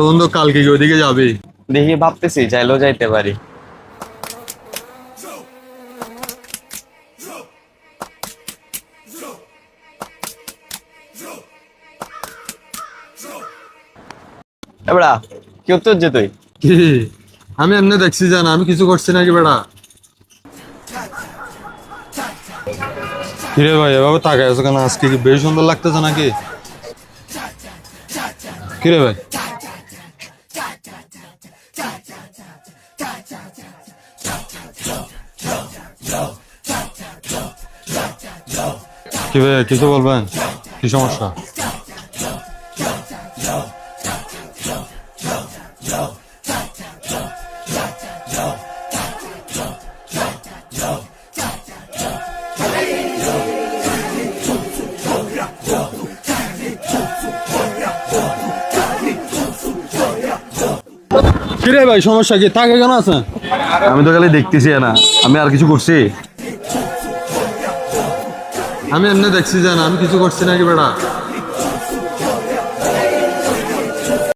তখন তো কালকে কি ওইদিকে যাবে? দেখি ভাবতেছি চাইলেও যাইতে পারি। এবড়া কি উত্তর যে তুই? কি? আমি এমনি দেখছি জান, আমি কিছু করছি নাকি বেটা? কিরে ভাই এভাবে তাকায় আছো কেন? আজকে কি বেশ সুন্দর লাগতেছে নাকি? কিরে ভাই? কি ভাই কিছু বলবেন? কি সমস্যা? কিরে ভাই সমস্যা কি? তাকে কেন আছেন? আমি তো খালি দেখতেছি না, আমি আর কিছু করছি? আমি এমনি দেখছি জান, আমি কিছু করছি নাকি বেটা?